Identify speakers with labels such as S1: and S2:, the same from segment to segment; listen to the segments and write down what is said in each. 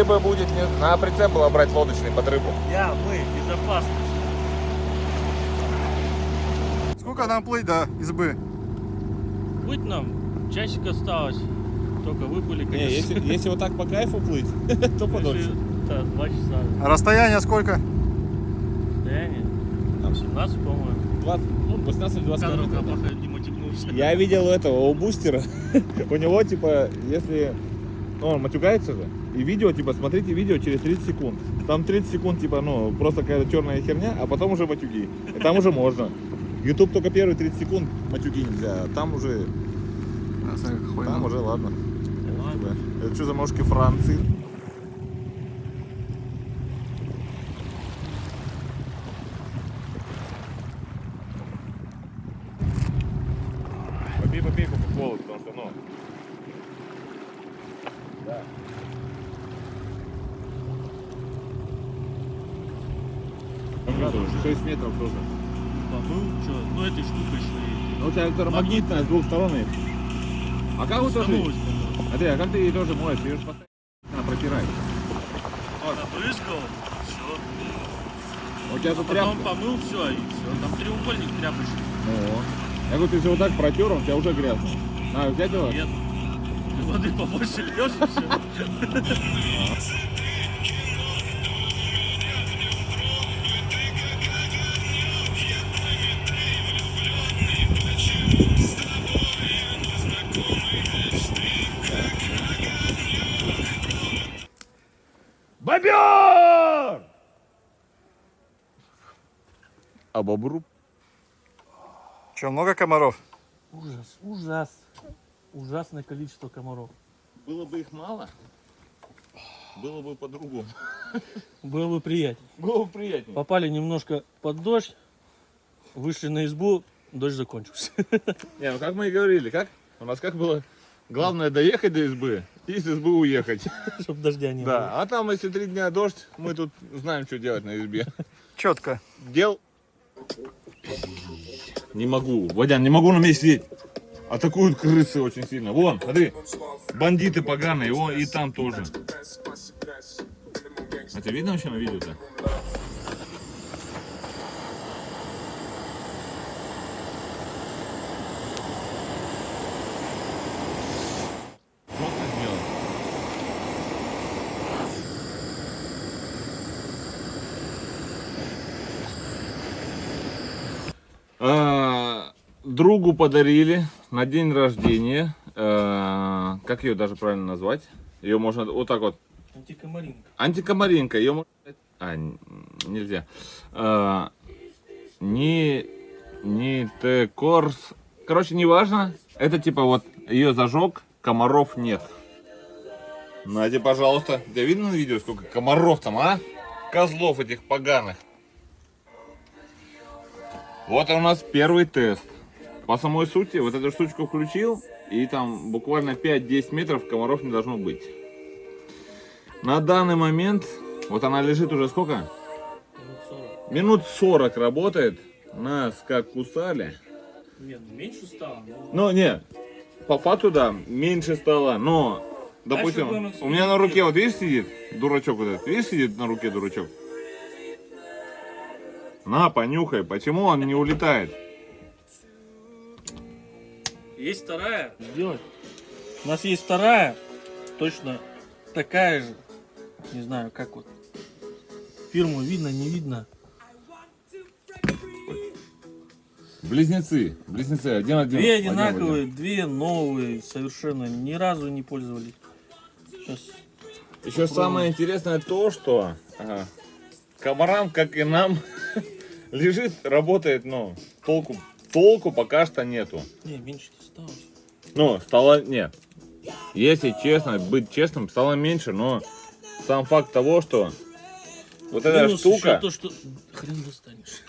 S1: рыба будет, нет? На прицеп было брать лодочный под рыбу.
S2: Мы, безопасность.
S3: Сколько нам плыть до избы?
S2: Быть нам часик осталось. Только выплыли,
S1: Не,
S2: конечно.
S1: если вот так по кайфу плыть, то подольше.
S2: Да, 2 часа.
S3: А расстояние сколько?
S2: Состояние. Там 17, по-моему.
S1: 20, ну, 18-20
S2: Камеру
S1: километров.
S2: Кабаха не мотивнулся.
S1: Я видел этого, у бустера. У него, типа, если... Ну, он матюгается же. И видео, типа, смотрите видео через 30 секунд. Там 30 секунд, типа, ну, просто какая-то черная херня, а потом уже матюги. И там уже можно. YouTube только первые 30 секунд матюги нельзя. А там уже... Там уже ладно.
S2: Ладно.
S1: Это что за ножки Франции? Попей кока-колу, потому что, ну... Да.
S2: Тоже.
S1: 6 метров тоже.
S2: Помыл, что? Ну, этой штукой своей.
S1: Ну, у тебя электромагнитная с двух сторон. А как вы тоже...
S2: Становось,
S1: Смотри, а как ты ее тоже моешь? Ее же постоянно надо протирать.
S2: Набрызгал, все.
S1: У тебя тут
S2: Потом
S1: тряпка.
S2: помыл, все, и все. Там треугольник тряпочный.
S1: Ну, я говорю, ты если вот так протер, он у тебя уже грязный. Надо взять его.
S2: Нет. Ты воды побольше льешь, и все.
S1: Бобер! А бобру?
S3: Че, много комаров?
S2: Ужас, ужас. Ужасное количество комаров.
S1: Было бы их мало, было бы по-другому.
S2: Было бы приятнее.
S1: Было бы приятнее.
S2: Попали немножко под дождь, вышли на избу, дождь закончился.
S1: Не, ну как мы и говорили, как? У нас как было? Главное доехать до избы и из избы уехать.
S2: Чтобы дождя не было.
S1: Да, а там если 3 дня дождь, мы тут знаем, что делать на избе.
S3: Четко.
S1: Дел... Не могу, Водян, не могу на месте сидеть. Атакуют крысы очень сильно. Вон, смотри, бандиты поганые, вон и там тоже. А тебе видно вообще на видео-то? Что ты сделал? Другу подарили на день рождения. Как ее даже правильно назвать? Ее можно вот так вот.
S2: Антикомаринка.
S1: Антикомаринка. Ее можно... нельзя. Не текорс. Короче, неважно. Это типа вот ее зажег, комаров нет. Надя, пожалуйста. Тебя видно на видео, сколько комаров там, а? Козлов этих поганых. Вот у нас первый тест. По самой сути, вот эту штучку включил, и там буквально 5-10 метров комаров не должно быть. На данный момент, вот она лежит уже сколько? Минут 40 работает. Нас как кусали.
S2: Нет, меньше стало.
S1: Ну, не, по факту, да, меньше стало, но, допустим,
S2: будем
S1: у меня на руке, вот видишь, сидит дурачок вот этот, видишь, сидит на руке дурачок? На, понюхай, почему он не улетает?
S2: Есть вторая. Сделать. У нас есть вторая. Точно такая же. Не знаю, как вот. Фирму видно, не видно.
S1: Близнецы, один.
S2: Две одинаковые, две новые. Совершенно ни разу не пользовались. Сейчас.
S1: Еще самое интересное то, что комарам, как и нам, лежит, работает, но толку пока что нету.
S2: Не, меньше осталось.
S1: Ну, стало, нет. Если честно, быть честным, стало меньше, но сам факт того, что вот эта
S2: Минус
S1: штука,
S2: еще то, что хрен достанешь.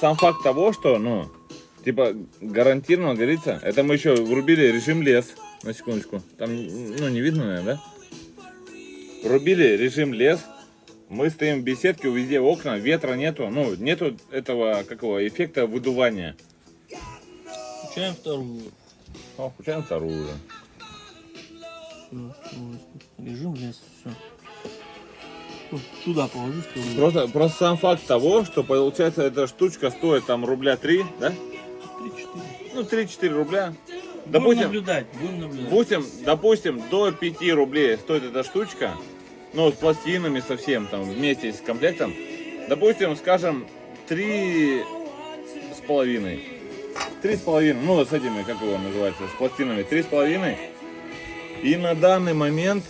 S1: сам факт того, что, ну, типа, гарантированно говорится, это мы еще врубили режим лес, на секундочку, там, ну, не видно, наверное, да? Врубили режим лес, мы стоим в беседке, везде окна, ветра нету, ну, нету этого, какого, эффекта выдувания.
S2: Включаем вторую.
S1: Включаем вторую.
S2: Режим лес, все. Туда положи, чтобы...
S1: Просто сам факт того, что получается эта штучка стоит там рубля 3, да?
S2: 3-4.
S1: Ну 3-4 рубля.
S2: Будем наблюдать, будем наблюдать.
S1: Допустим, до 5 рублей стоит эта штучка, ну, с пластинами совсем, там, вместе с комплектом. Допустим, скажем, 3,5. 3,5, ну, с этими, как его называется, с пластинами, 3,5. И на данный момент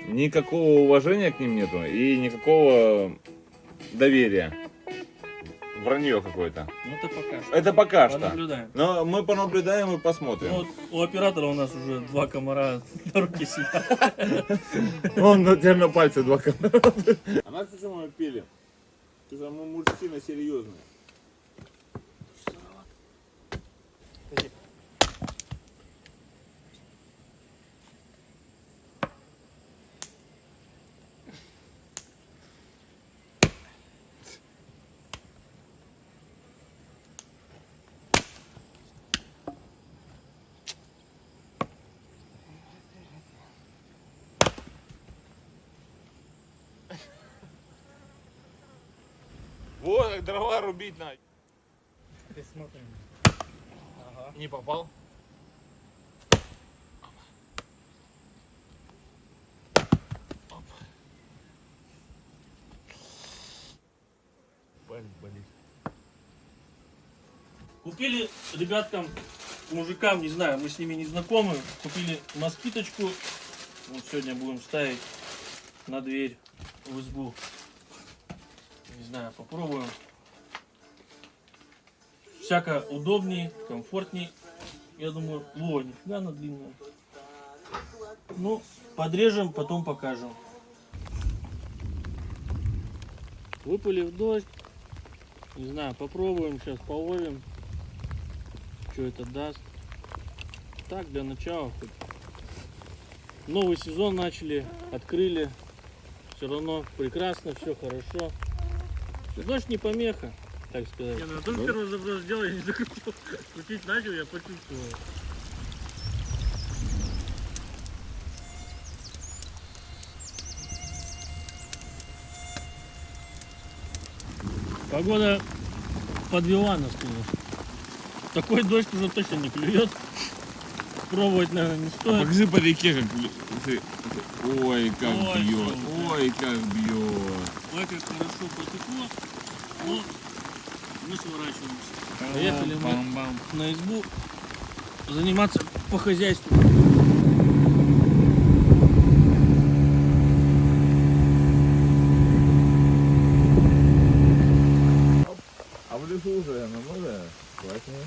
S1: никакого уважения к ним нету и никакого доверия. Вранье какое-то.
S2: Ну, это пока что.
S1: Это пока что.
S2: Понаблюдаем.
S1: Но мы понаблюдаем и посмотрим.
S2: Ну, вот у оператора у нас уже 2 комара на руке сидят.
S1: Он теперь на пальце 2 камеры. А нас почему мы пили? Потому что мы мужчины серьезные. Вот, дрова рубить надо.
S2: Смотрим.
S1: Не попал? Палец болит.
S2: Купили ребяткам, мужикам, не знаю, мы с ними не знакомы, купили москиточку. Вот сегодня будем ставить на дверь в избу. Не знаю, попробуем. Всяко удобней, комфортней. Я думаю, о, нифига она длинная. Ну, подрежем, потом покажем. Выпали в дождь. Не знаю, попробуем сейчас, половим. Что это даст. Так, для начала хоть. Новый сезон начали, открыли. Все равно прекрасно, все хорошо. Дождь не помеха, так сказать. Я тоже первый заброс сделал, я не захотел. Крутить начал, я почувствовал. Погода подвела нас, конечно. Такой дождь уже точно не клюет. Пробовать, наверное, не стоит.
S1: Покажи по реке, как... Ой, как
S2: Ой,
S1: бьет.
S2: солнце.
S1: Ой, как бьет.
S2: Ой, как хорошо потекло. Но мы сворачиваемся. Поехали мы на избу заниматься по хозяйству.
S1: А в лесу уже намного класснее.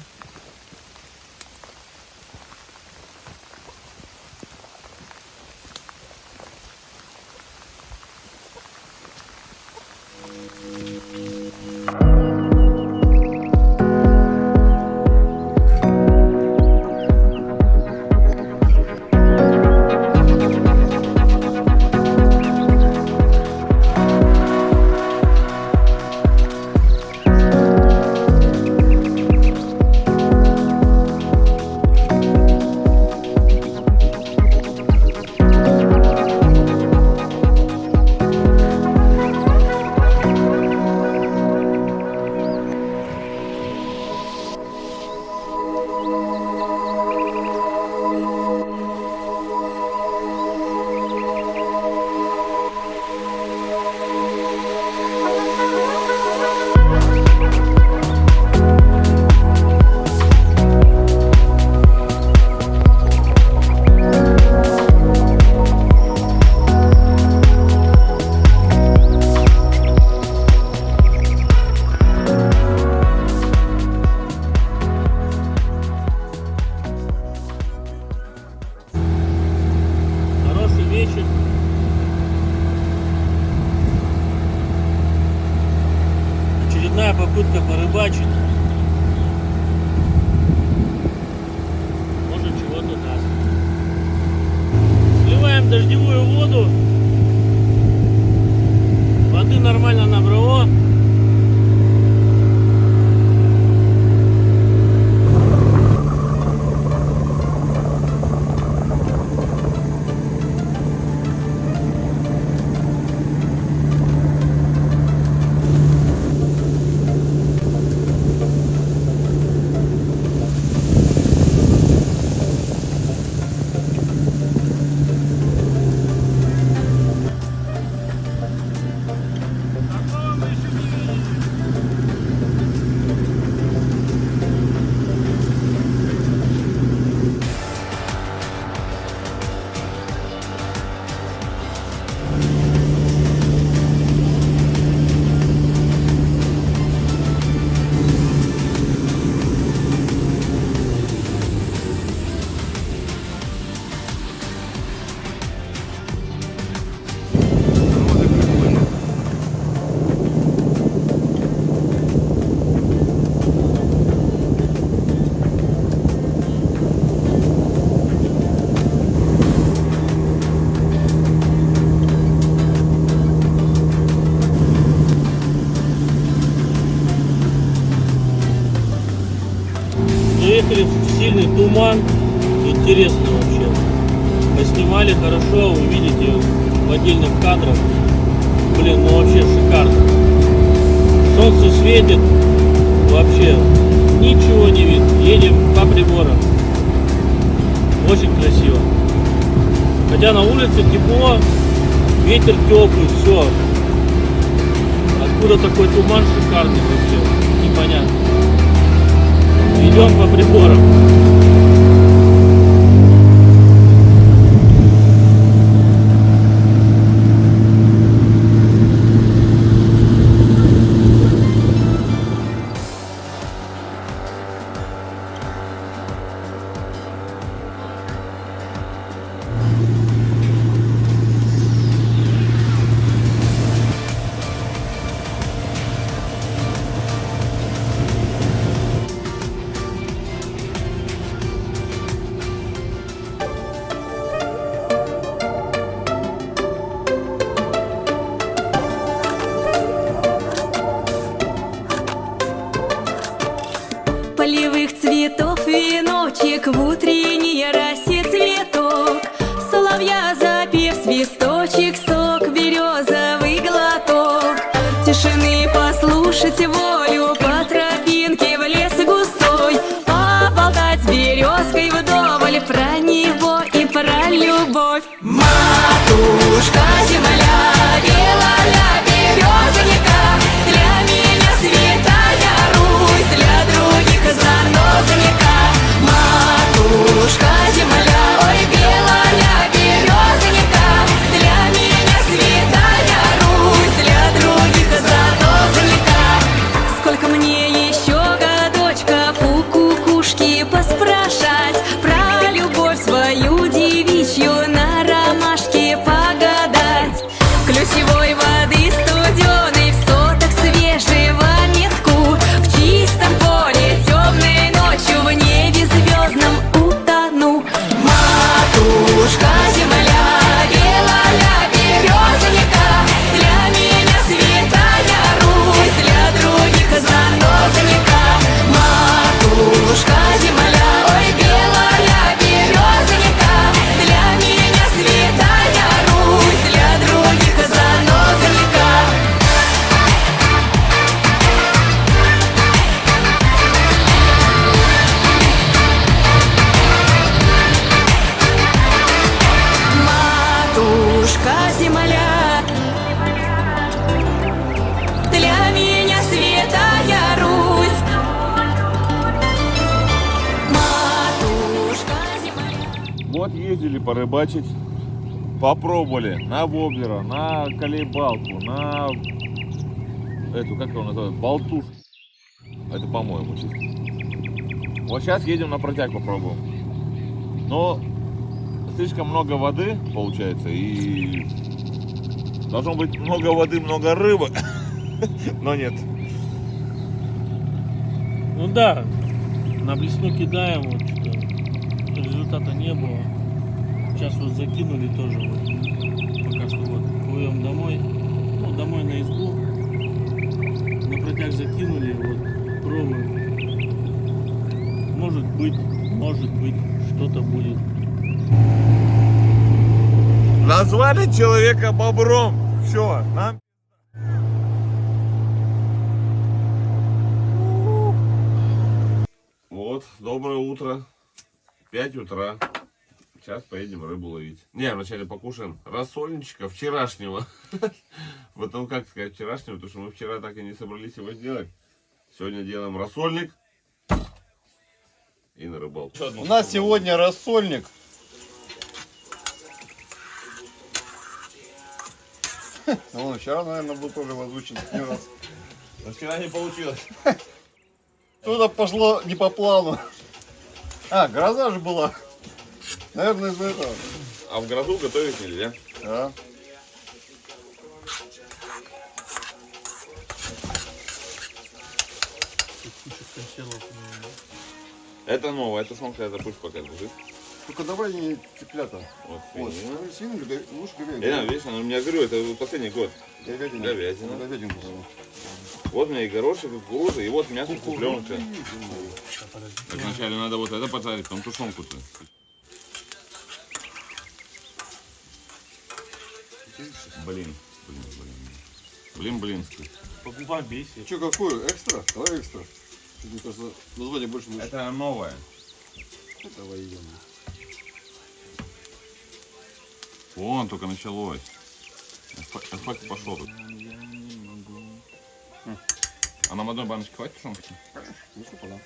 S2: Хороший вечер. Очередная попытка порыбачить. Может, чего-то даст. Сливаем дождевую воду. Воды нормально набрало. сильный туман, интересно вообще. Поснимали хорошо, увидите в отдельных кадрах. Блин, ну вообще шикарно. Солнце светит, вообще ничего не видно. Едем по приборам. Очень красиво. Хотя на улице тепло, ветер теплый, все. Откуда такой туман шикарный вообще? Непонятно. Идем по приборам.
S4: Полевых цветов веночек, в утренней росе цветок, соловья запев свисточек, сок березовый глоток, тишины послушать волю, по тропинке в лес густой, поболтать с березкой вдоволь про него и про любовь. Матушка земля, белая березонька, для меня святая Русь, для других занозонька. Матушка земля, ой, белая березонька, для меня святая Русь, для других занозонька. Сколько мне еще годочков у кукушки поспрашать про любовь свою девичью, на ромашке погадать, ключевой воды студеной, в сотах свежего метку, в чистом поле темной ночью, в небе звездном утону. Матушка земля, белая березонька, для меня святая Русь, для других занозонька. Матушка земля, ой, белая березонька, для меня святая Русь, для других занозонька. Матушка земля, для меня святая Русь. Матушка земля.
S1: Вот ездили порыбачить, попробовали на воблера, на колейбалку, на эту, как его называют, болтушку. Это, по-моему, чисто. Вот сейчас едем на протяг попробуем. Но слишком много воды получается, и должно быть много воды, много рыбы, но нет.
S2: Ну да, на блесну кидаем, вот что-то результата не было. Сейчас вот закинули тоже, вот, пока что вот плывем домой, ну домой на избу, на протяг закинули, вот пробуем. Может быть, что-то будет.
S1: Назвали человека бобром. Все, нам. Вот, доброе утро. 5 утра. Сейчас поедем рыбу ловить. Не, вначале покушаем рассольничка вчерашнего. Вот ну как сказать вчерашнего, потому что мы вчера так и не собрались его сделать. Сегодня делаем рассольник. И на рыбалку.
S3: У нас сегодня рассольник. Ну, вчера, наверное, был тоже возвучен не раз.
S1: Но вчера не получилось.
S3: Что-то пошло не по плану. А, гроза же была. Наверное, из-за этого.
S1: А в грозу готовить нельзя.
S3: Да.
S1: Это новое, это смотри, это пусть пока лежит.
S3: Только давай не цыплята.
S1: Вот,
S3: Вот.
S1: свинина.
S3: Свинину, лучше говядину.
S1: Видишь, она у меня говорю, это последний год.
S3: Говядину.
S1: Говядина.
S3: Говядину.
S1: Вот у меня и горошек, и кукуруза, и вот мясо, цыпленка. Так вначале надо вот это пожарить, потом тушенку-то. Блин.
S2: Покупай, бейся.
S3: Че, какую? Экстра? Давай экстра. Мне кажется, название больше не
S1: Это новое.
S3: Это военное.
S1: Вон, только началось. Эффект пошел тут. А нам одной баночки хватит тушенки?
S3: Ну что, подам.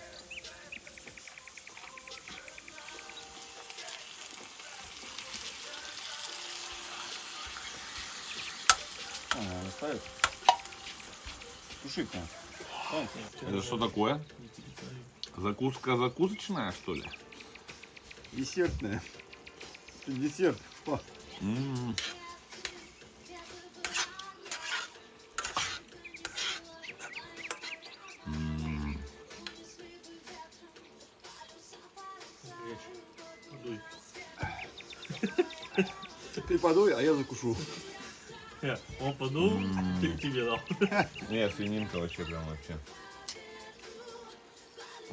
S3: Она ставит. Тушить надо.
S1: Это что такое? Закуска закусочная, что ли?
S3: Десертная. Десерт. О,
S1: М. М.
S2: Дуй.
S3: ты подуй, а я закушу.
S2: Он подул, ты тебе дал.
S1: Не, свининка вообще прям вообще.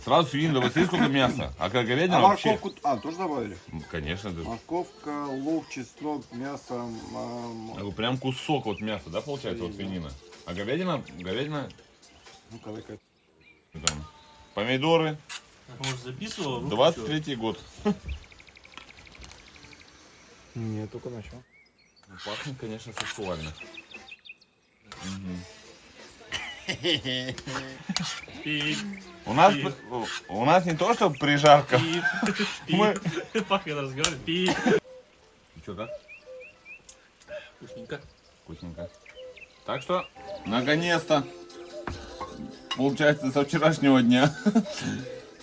S1: Сразу свинина, вот смотри, сколько мяса. А как говядина
S3: А
S1: вообще?
S3: морковку... А, тоже добавили?
S1: Конечно, да.
S3: Морковка, лук, чеснок, мясо.
S1: Прям кусок вот мяса, да, получается, вот свинина. А говядина,
S3: Ну-ка, дай-ка.
S1: там, помидоры,
S2: Может, записывал? руку
S1: 23-й год.
S3: Нет, только начал.
S1: Ну, пахнет, конечно, сексуально. Мгм.
S2: чё? Пип,
S1: У нас не то, что прижарка.
S2: пип,
S1: Мы-
S2: пип. Пахнет разговаривает. Пип.
S1: Что, как?
S2: Вкусненько.
S1: Вкусненько. Так что, наконец-то, получается, со вчерашнего дня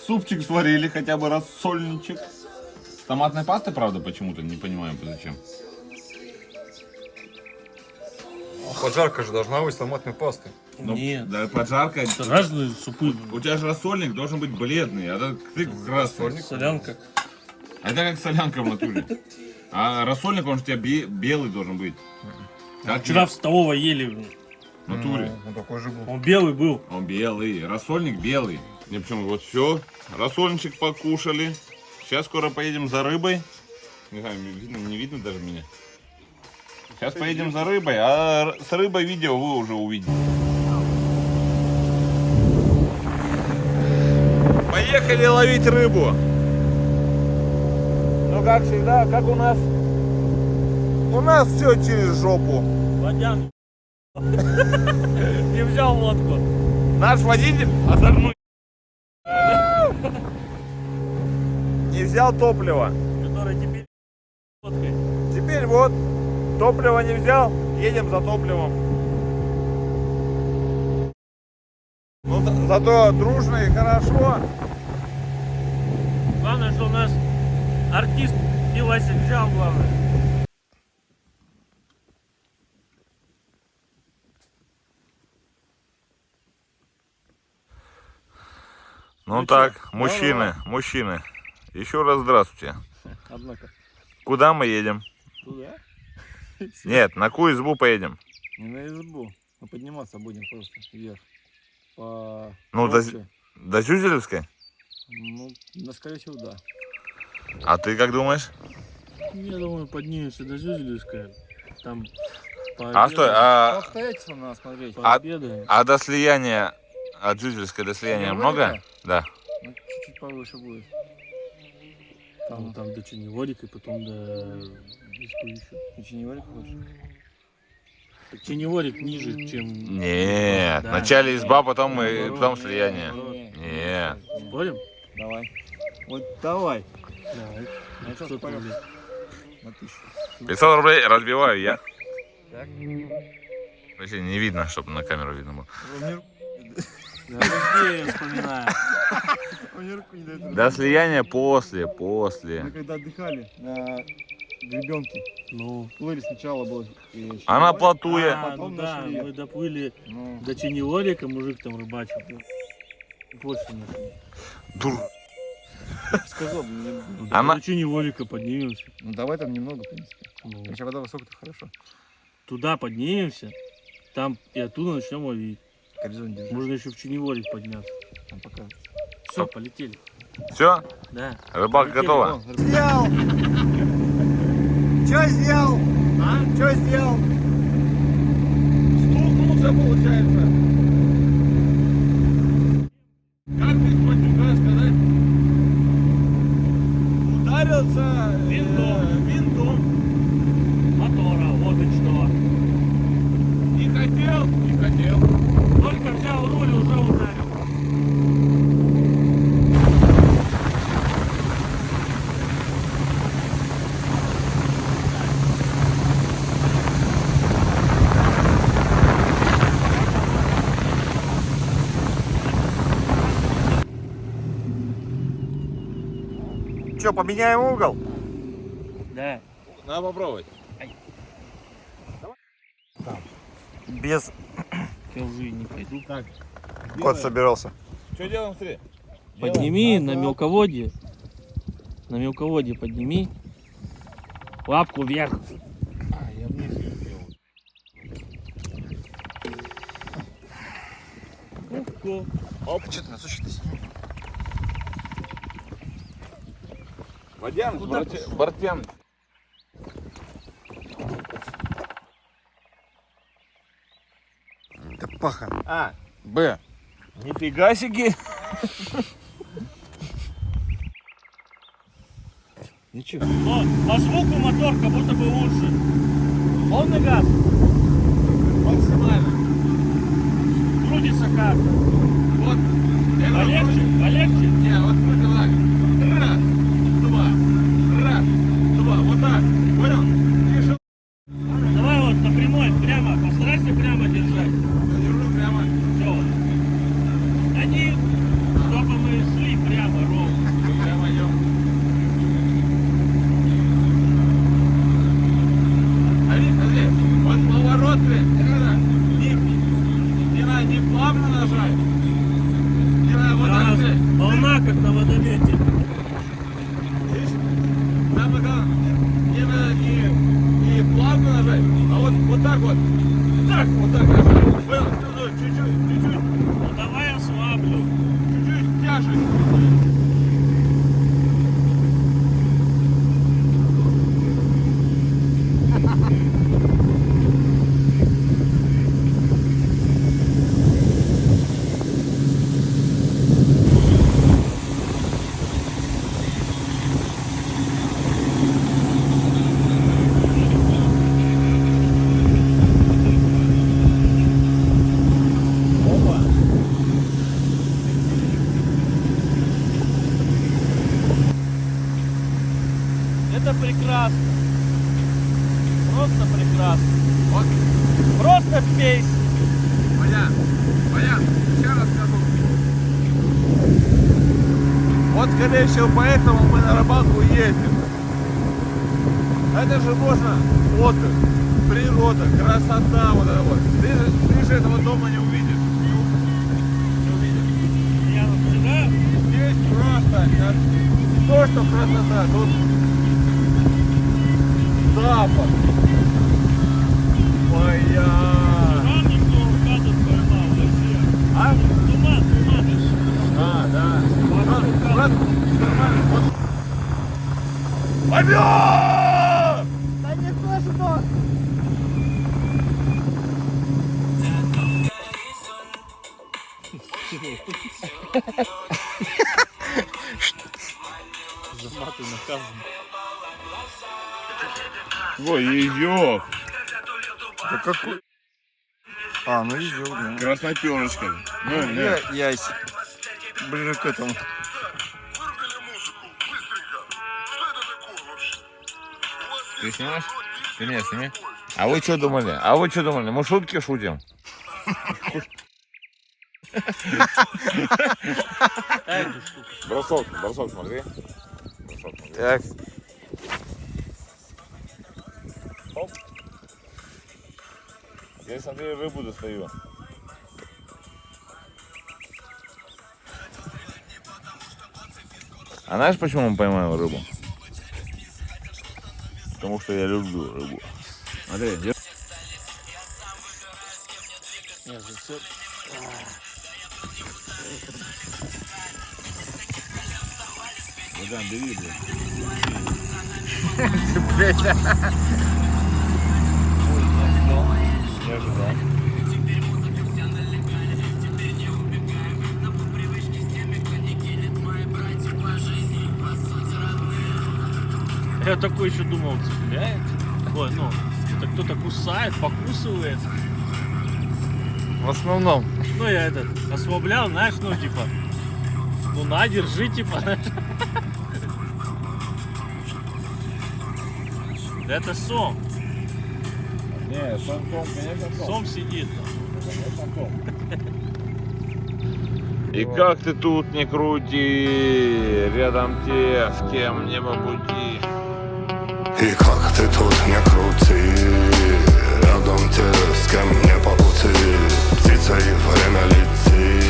S1: супчик сварили, хотя бы рассольничек. С томатной пастой, правда, почему-то, не понимаем, зачем.
S3: Поджарка же должна быть с томатной пастой.
S1: Ну,
S2: Нет.
S1: да, поджарка.
S2: Это разные супы.
S1: У тебя же рассольник должен быть бледный, а ты красный.
S2: Солянка.
S1: А это как солянка в натуре. А рассольник, он же у тебя белый должен быть. Как
S2: Вчера
S1: нет?
S2: в столовой ели.
S1: В натуре.
S3: Он такой же был.
S2: Он белый был.
S1: Он белый, рассольник белый. Не почему, вот все, рассольничек покушали. Сейчас скоро поедем за рыбой. Не знаю, видно, не видно даже меня. Сейчас поедем за рыбой, а с рыбой видео вы уже увидите. Поехали ловить рыбу. Ну как всегда, как у нас? У нас все через жопу.
S2: Водян. Не взял лодку.
S1: Наш водитель озорной. Не взял топливо.
S2: Который теперь лодкой.
S1: Теперь вот, топливо не взял, едем за топливом. Ну, зато дружно и хорошо.
S2: Главное, что у нас артист пивасик взял, главное.
S1: Ну
S2: Ну
S1: так,
S2: чё,
S1: мужчины, еще раз здравствуйте.
S3: Однако.
S1: Куда мы едем?
S3: Туда?
S1: Нет, на какую избу поедем?
S3: Не на избу. Мы подниматься будем просто вверх. По
S1: Ну,
S3: тропке.
S1: до Зюзелевской?
S3: Ну, да, скорее всего, да.
S1: А ты как думаешь?
S2: Я думаю, поднимемся до Зюзелевской. Там
S1: А стой,
S3: По обстоятельствам надо смотреть.
S2: пообедаем.
S1: а до слияния, от Зюзелевской до слияния
S3: Синеводика?
S1: много? Да.
S3: Ну, чуть-чуть повыше будет.
S2: Там до Ченеворика, потом до Избы еще.
S3: И Ченеворик больше.
S2: Так Ченеворик ниже, чем...
S1: Нет,
S2: Да.
S1: вначале изба, потом
S2: Наоборот.
S1: потом слияние.
S3: Не,
S1: Не.
S2: Спорим?
S3: Давай. Вот давай.
S2: Давай.
S3: Ну, что,
S2: 500
S3: спорим?
S2: рублей.
S3: На 1000.
S1: 500 рублей разбиваю я.
S3: Так.
S1: Вообще не видно, чтобы на камеру видно было.
S2: Да, подожди, я вспоминаю.
S3: Он руку не дает.
S1: До слияния после.
S3: Мы когда отдыхали на гребенке,
S2: Ну,
S3: плыли сначала было.
S1: А на плотуе?
S2: ну
S3: потом
S2: да,
S3: нашли.
S2: мы доплыли
S3: Ну,
S2: до Ченеворика, мужик там рыбачил. Больше нашли.
S1: Дур.
S3: сказал бы мне.
S2: Ну,
S1: Она-
S2: до Ченеворика поднимемся.
S3: Ну давай там немного, в принципе.
S2: Ну,
S3: Если вода высокая, то хорошо.
S2: туда поднимемся, там и оттуда начнем ловить.
S3: Горизонт держи.
S2: Можно еще в Ченеворик подняться. Там пока. Все, полетели.
S1: Все?
S2: Да.
S1: Рыбалка
S2: Полетели.
S1: готова?
S3: Сделал! Что сделал? А? Что сделал?
S1: Стукнулся, получается. Как без матюка сказать? Ударился винтом
S2: Мотора, вот и что.
S1: не хотел.
S2: Только взял руль, уже ударил.
S3: Что, поменяем угол?
S2: Да.
S1: Надо попробовать.
S3: Без...
S2: Я уже не пойду.
S1: Так.
S3: Кот собирался.
S1: Что делаем, смотри?
S2: Подними на мелководье. На мелководье подними. Лапку вверх.
S1: А, я вниз ее сделал.
S3: Оп, что ты насущитесь?
S1: Водян, Бартян.
S3: Да паха.
S1: А, Б. Нифига себе.
S3: Ничего.
S2: Но по звуку мотор как будто бы лучше. Полный газ.
S1: Максимально.
S2: Крутится как.
S1: Вот.
S2: Полегче, полегче.
S1: Не, вот крути так. Раз, два. Вот так. Понял? Тише.
S2: Давай вот на прямой, прямо. Постарайся прямо держать.
S1: Держу прямо.
S2: Все. Они, чтобы мы шли прямо, ровно.
S1: Прямо идем. Смотри. Вот поворот, не надо не плавно нажать. Не надо вот так, смотри.
S2: Волна как на водомете.
S1: Видишь? Самое главное, не надо не плавно нажать, а вот так вот. Так, вот так нажать. Понял? Чуть-чуть.
S2: Ну давай ослаблю.
S1: Чуть-чуть тяжесть.
S2: Это прекрасно. Просто прекрасно.
S1: Вот,
S2: Просто песня.
S1: Боян, еще раз скажу. Вот, скорее всего, поэтому мы на рыбалку ездим. Это же можно отдых, природа, красота, вот это вот. Ты же этого дома не увидишь. Не увидишь.
S2: Я наблюдаю.
S1: Здесь просто не то, что красота, тут запах. Моя.
S2: Рано кто укату поймал вообще.
S1: А?
S2: Туман.
S1: Да. Брат, нормально. Вот. Пойдем!
S3: Да не слышно!
S2: За маты наказан.
S1: Ой, идёт.
S3: Да какой? А, ну идет, да.
S1: Красноперочка. Ну,
S3: Ясь. Ближе к этому.
S1: Ты снимаешь? Ты меня сними. А вы что думали? Мы шутки шутим? Бросок, смотри.
S3: Так.
S1: Оп. Я смотри, рыбу достаю. А знаешь, почему мы поймаем рыбу? Потому что я люблю рыбу. Смотри,
S2: Нет, зацеп.
S1: Богдан, бери, блядь. Не ожидал.
S2: Я такой еще думал, цепляет. Ой, ну, это кто-то кусает, покусывает.
S3: В основном.
S2: Ну, я этот ослаблял, знаешь, ну, типа, ну, на, держи, типа, знаешь. Это сом.
S1: Не, сом, конечно,
S2: Сом сидит.
S1: И как ты тут не крути, рядом те, с кем не по пути.
S5: И как ты тут не крути, рядом те, с кем не по пути. Птица и время летит.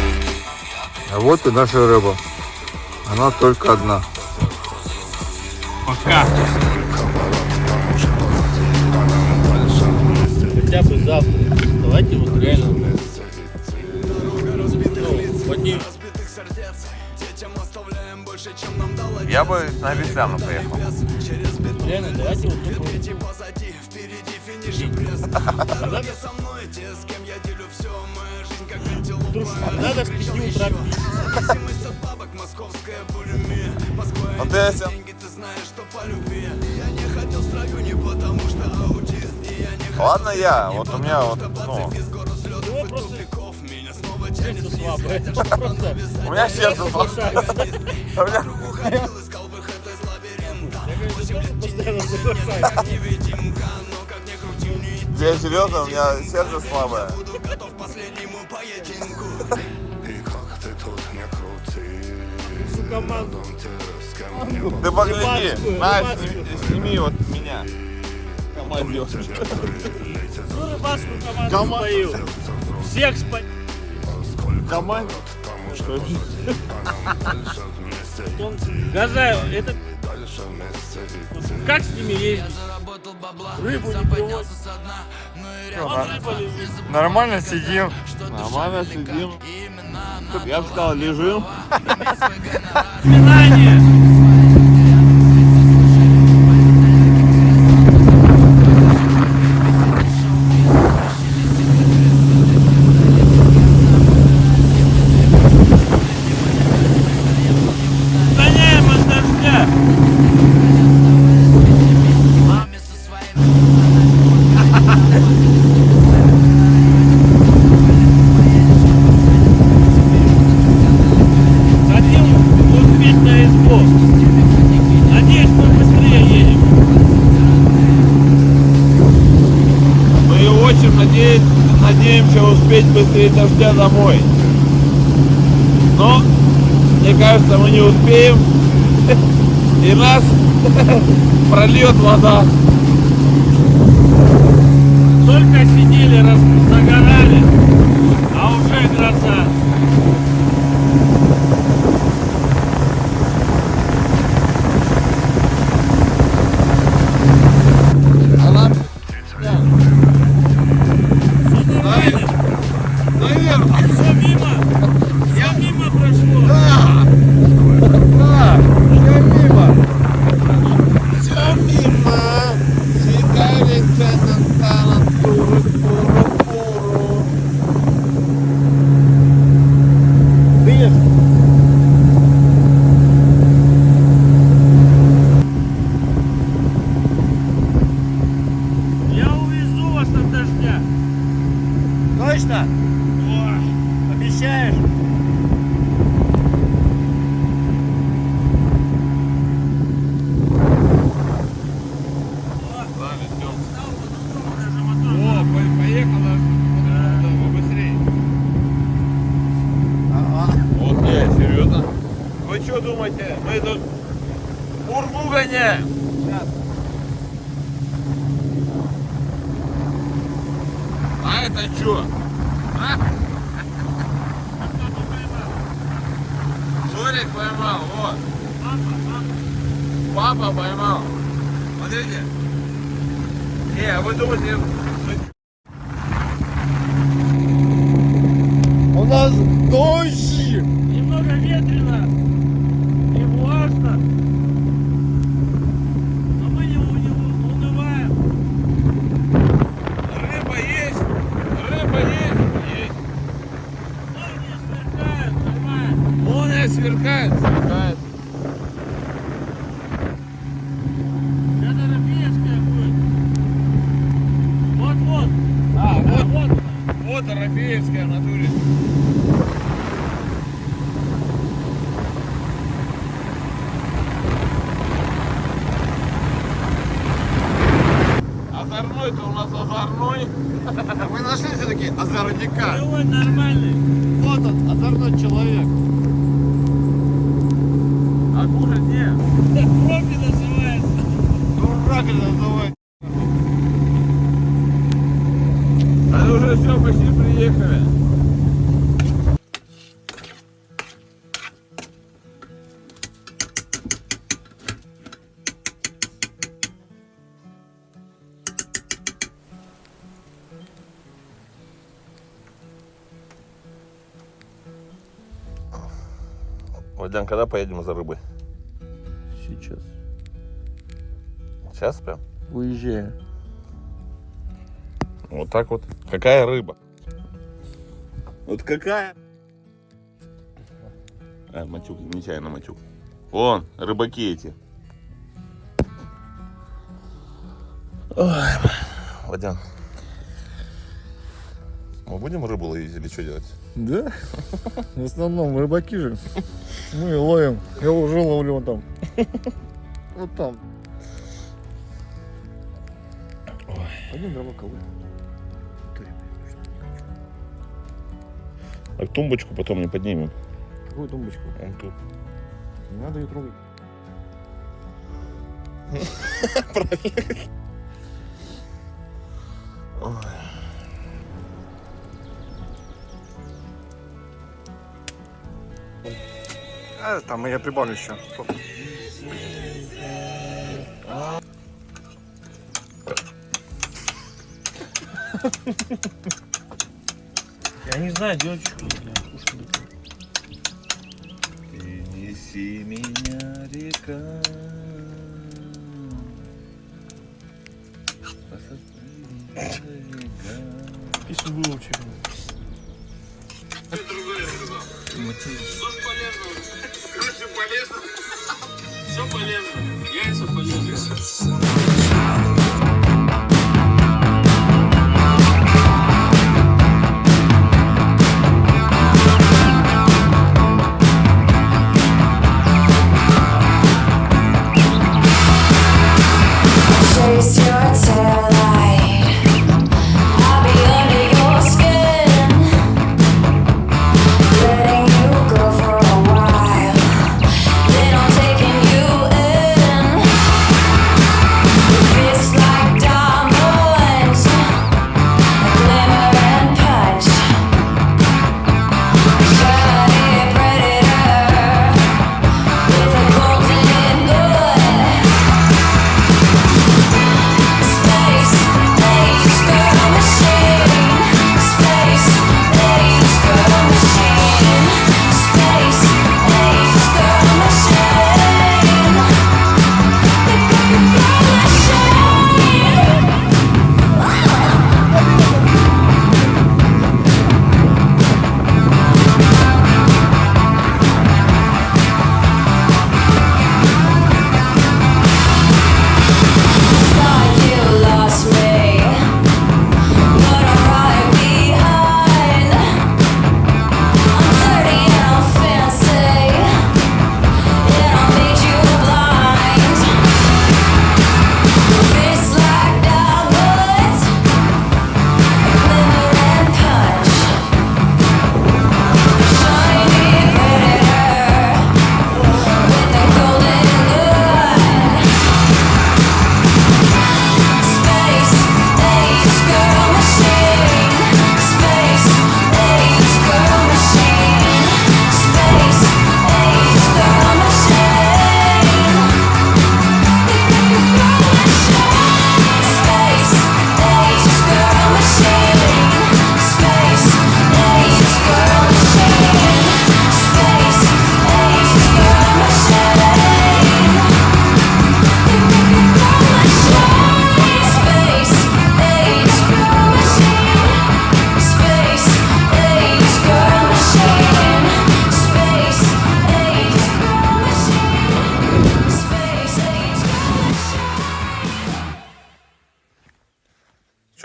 S3: А вот и наша рыба. Она только одна.
S2: Пока.
S5: Сколько ворот там уже позади, а нам дальше вместе.
S2: Хотя бы завтра. Давайте вот реально.
S5: Вместе идти.
S2: Ну, одни.
S1: Я бы на Весляну поехал.
S2: Реально, давайте вот тут. Надо с 5 утра.
S1: А ты, Ася? Ладно я, вот у меня вот, ну,
S2: Ну, просто сердце слабое. Просто.
S1: у меня сердце слабое. У меня-
S2: Я говорю, ты тоже постоянно соглашаешься.
S1: Я серьезно, у меня сердце слабое.
S5: И как ты тут не крути,
S2: Команду.
S5: рядом те, с кем не по
S1: Ты погляди,
S2: Рыбацкую,
S1: на,
S2: рыбацкую.
S1: сними вот меня. Командир.
S2: Ну, рыбацкую команду споил. Всех споил.
S1: Командир?
S5: там уже позади, а нам дальше вместе.
S2: Газаев, это
S5: Дальше вместе идти.
S2: как с ними ездить? Рыбу не привозят. Он рыба лежит.
S3: Нормально сидим.
S1: Нормально сидим. Я бы сказал, лежим.
S2: Вспоминание. Гоняем от дождя. Хотел успеть на СБО. Надеюсь, мы быстрее едем.
S1: Мы очень надеемся успеть быстрее дождя домой. Но, мне кажется, мы не успеем. И нас прольет вода.
S2: Только сидели, загорали, а уже гроза. Все мимо? Я мимо прошло. Я увезу вас от дождя. Точно? О, обещаешь?
S1: О, поехала быстрее. Окей, серьезно? Вы что думаете, мы тут урму гоняем? А это что? А? Сорик поймал, вот. Папа поймал. Смотрите. Не, а вы думаете...
S3: нас дождь!
S2: Немного ветрено и влажно. Но мы не унываем.
S1: Рыба есть! Рыба есть! Есть!
S2: Молнии сверкают, нормально.
S1: Молния сверкает! Сверкает!
S2: Это Рафеевская будет. Вот-вот. Вот.
S1: Вот Рафеевская в натуре. Озорной-то у нас озорной.
S3: Мы нашли все-таки озорника.
S2: Ой, нормальный.
S3: Вот он, озорной человек.
S1: А кушать не.
S2: Профи называется.
S3: Дурак это называют.
S1: А уже все, почти приехали. Вадян, когда поедем за рыбой?
S2: Сейчас.
S1: Сейчас прям?
S2: Выезжаю.
S1: Вот так вот. Какая рыба? Вот какая? Матюк, нечаянно матюк. Вон, рыбаки эти. Ой, Вадян. Мы будем рыбу ловить или что делать?
S3: Да? В основном рыбаки же. Мы ловим. Я уже ловлю вон там. Вот там. Пойдем дрова колоть.
S1: А тумбочку потом не поднимем.
S3: Какую тумбочку?
S1: Вон тут.
S3: Не надо ее трогать. А, там я прибавлю еще.
S2: Я не знаю, девочку.
S1: Ты неси меня, река.
S2: Песню выучили. Все полезно. Яйца полезны.
S6: Chase your tail light. I'll be under your skin, letting you go for a while. Then I'm taking you in. If it's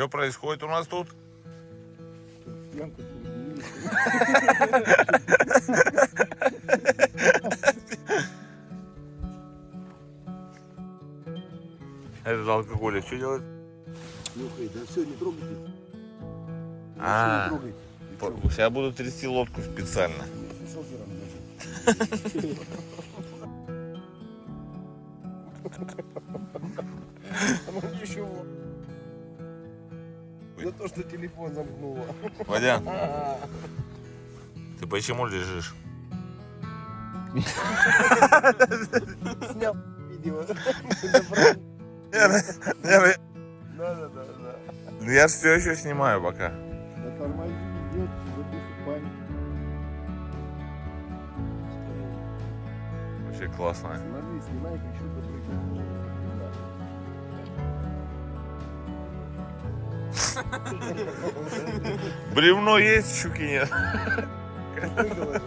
S1: Что происходит у нас тут?
S3: Янка тут.
S1: Этот алкоголик что делает?
S3: Нюхай, да все, не трогайте.
S1: А,
S3: Не трогайте.
S1: сейчас буду трясти лодку специально.
S3: Шофером даже. Ну ничего. За то, что телефон замкнуло.
S1: Водян, ты почему лежишь?
S3: Снял видео. Да.
S1: Я все еще снимаю пока.
S3: Да тормози, идет, запишет память.
S1: Вообще классно.
S3: Смотри, снимай, как еще допрыгнул.
S1: Бревно есть, щуки нет.
S3: Как надо.